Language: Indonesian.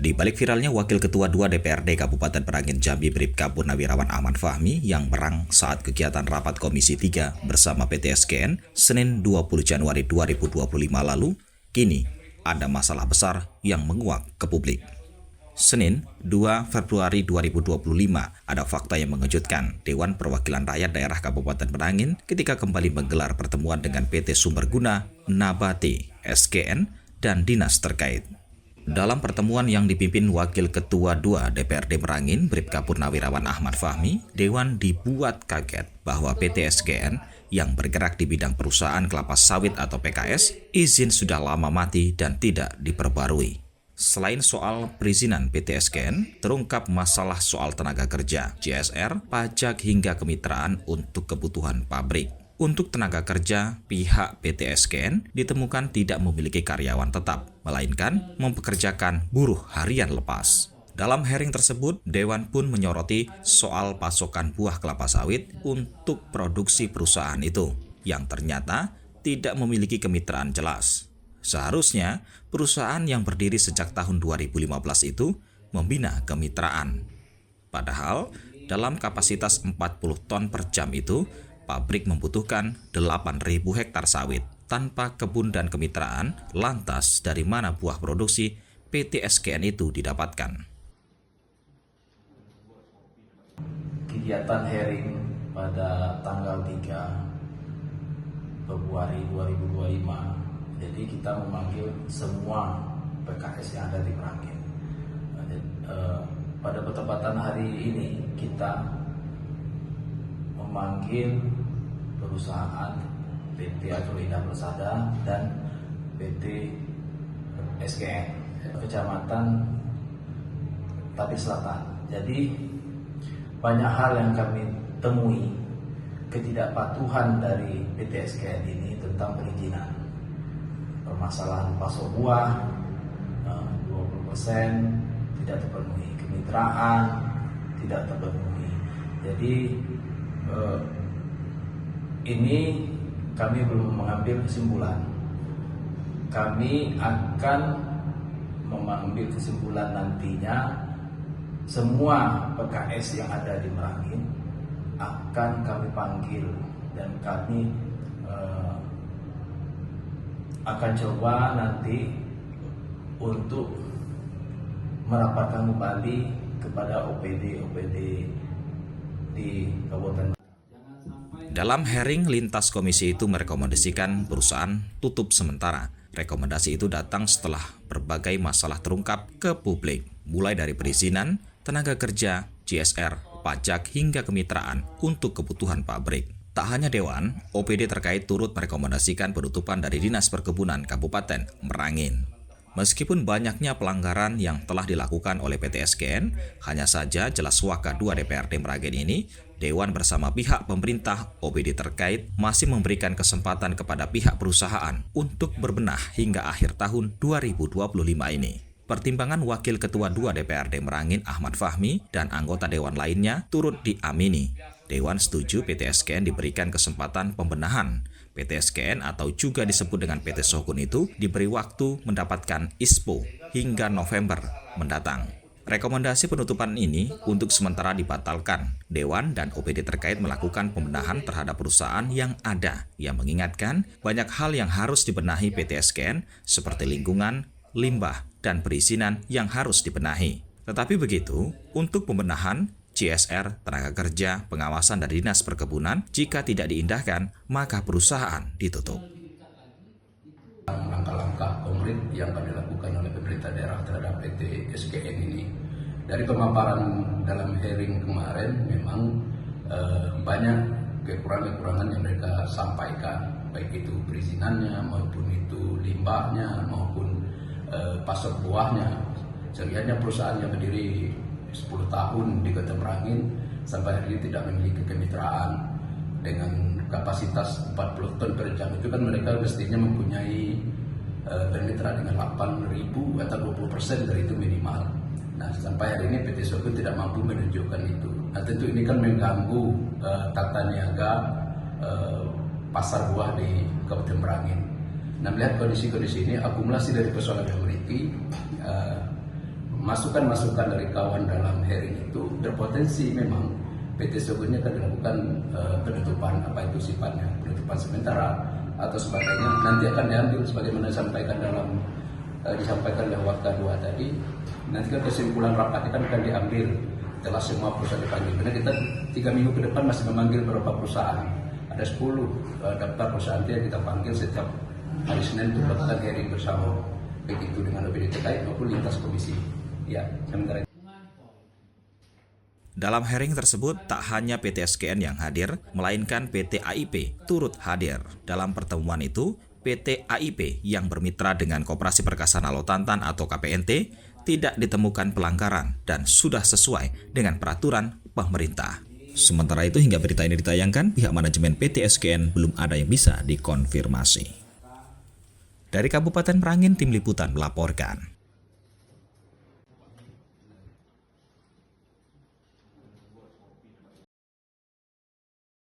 Di balik viralnya Wakil Ketua 2 DPRD Kabupaten Merangin Jambi Bribka Purnawirawan Ahmad Fahmi yang merang saat kegiatan rapat Komisi 3 bersama PT SGN Senin 20 Januari 2025 lalu, kini ada masalah besar yang menguak ke publik. Senin 2 Februari 2025 ada fakta yang mengejutkan. Dewan Perwakilan Rakyat Daerah Kabupaten Merangin ketika kembali menggelar pertemuan dengan PT Sumberguna Nabati SGN dan dinas terkait. Dalam pertemuan yang dipimpin Wakil Ketua 2 DPRD Merangin, Bribka Purnawirawan Ahmad Fahmi, Dewan dibuat kaget bahwa PT SGN yang bergerak di bidang perusahaan kelapa sawit atau PKS, izin sudah lama mati dan tidak diperbarui. Selain soal perizinan PT SGN, terungkap masalah soal tenaga kerja, CSR, pajak hingga kemitraan untuk kebutuhan pabrik. Untuk tenaga kerja, pihak PT SGN ditemukan tidak memiliki karyawan tetap, melainkan mempekerjakan buruh harian lepas. Dalam hearing tersebut, Dewan pun menyoroti soal pasokan buah kelapa sawit untuk produksi perusahaan itu, yang ternyata tidak memiliki kemitraan jelas. Seharusnya, perusahaan yang berdiri sejak tahun 2015 itu membina kemitraan. Padahal, dalam kapasitas 40 ton per jam itu, pabrik membutuhkan 8.000 hektar sawit. Tanpa kebun dan kemitraan, lantas dari mana buah produksi PT SGN itu didapatkan? Kegiatan hearing pada tanggal 3 Februari 2025. Jadi kita memanggil semua PKS yang ada di Merangin. Pada kesempatan hari ini kita memanggil perusahaan PT Agroindah Persada dan PT SGN Kecamatan Tapi Selatan. Jadi banyak hal yang kami temui ketidakpatuhan dari PT SGN ini tentang perizinan. Permasalahan pasok buah 20% tidak terpenuhi, kemitraan tidak terpenuhi. Jadi ini kami belum mengambil kesimpulan. Kami akan mengambil kesimpulan nantinya. Semua PKS yang ada di Merangin akan kami panggil dan kami akan coba nanti untuk merapatkan kembali kepada OPD di Kabupaten. Dalam hearing, lintas komisi itu merekomendasikan perusahaan tutup sementara. Rekomendasi itu datang setelah berbagai masalah terungkap ke publik, mulai dari perizinan, tenaga kerja, CSR, pajak hingga kemitraan untuk kebutuhan pabrik. Tak hanya Dewan, OPD terkait turut merekomendasikan penutupan dari Dinas Perkebunan Kabupaten Merangin. Meskipun banyaknya pelanggaran yang telah dilakukan oleh PT SGN, hanya saja jelas Waka 2 DPRD Merangin ini, Dewan bersama pihak pemerintah OPD terkait masih memberikan kesempatan kepada pihak perusahaan untuk berbenah hingga akhir tahun 2025 ini. Pertimbangan Wakil Ketua 2 DPRD Merangin Ahmad Fahmi dan anggota Dewan lainnya turut diamini. Dewan setuju PT SGN diberikan kesempatan pembenahan. PT SGN atau juga disebut dengan PT Shogun itu diberi waktu mendapatkan ISPO hingga November mendatang. Rekomendasi penutupan ini untuk sementara dibatalkan. Dewan dan OPD terkait melakukan pembenahan terhadap perusahaan yang ada, yang mengingatkan banyak hal yang harus dibenahi PT SGN seperti lingkungan, limbah, dan perizinan yang harus dibenahi. Tetapi begitu, untuk pembenahan, CSR, tenaga kerja, pengawasan dari Dinas Perkebunan, jika tidak diindahkan, maka perusahaan ditutup. Langkah-langkah konkret yang akan dilakukan oleh pemerintah daerah terhadap PT SGN ini. Dari pemaparan dalam hearing kemarin, memang banyak kekurangan-kekurangan yang mereka sampaikan, baik itu perizinannya, maupun itu limbahnya, maupun pasok buahnya. Sehingga perusahaan yang berdiri 10 tahun di Kota Merangin sampai hari ini tidak memiliki kemitraan dengan kapasitas 40 ton per jam. Itu kan mereka mestinya mempunyai bermitra dengan 8.000 atau 20% dari itu minimal. Nah, sampai hari ini PT Shogun tidak mampu menunjukkan itu. Nah, tentu ini kan mengganggu tata niaga pasar buah di Kabupaten Merangin. Nah, melihat kondisi-kondisi ini, akumulasi dari persoalan yang memiliki masukan-masukan dari kawan dalam hearing itu berpotensi memang PT Sogo-nya akan dilakukan penutupan, apa itu sifatnya, penutupan sementara atau sebagainya, nanti akan diambil sebagaimana disampaikan oleh Wakil 2 tadi. Nanti kan kesimpulan rapat kan akan diambil setelah semua perusahaan dipanggil. Karena kita 3 minggu ke depan masih memanggil beberapa perusahaan. Ada 10 daftar perusahaan yang kita panggil setiap hari Senin untuk melakukan hearing bersama, begitu dengan OPD terkait maupun lintas komisi. Ya, sementara itu. Dalam hearing tersebut, tak hanya PT SKN yang hadir, melainkan PT AIP turut hadir. Dalam pertemuan itu, PT AIP yang bermitra dengan Koperasi Perkasa Nalotantan atau KPNT tidak ditemukan pelanggaran dan sudah sesuai dengan peraturan pemerintah. Sementara itu, hingga berita ini ditayangkan, pihak manajemen PT SKN belum ada yang bisa dikonfirmasi. Dari Kabupaten Merangin, Tim Liputan melaporkan.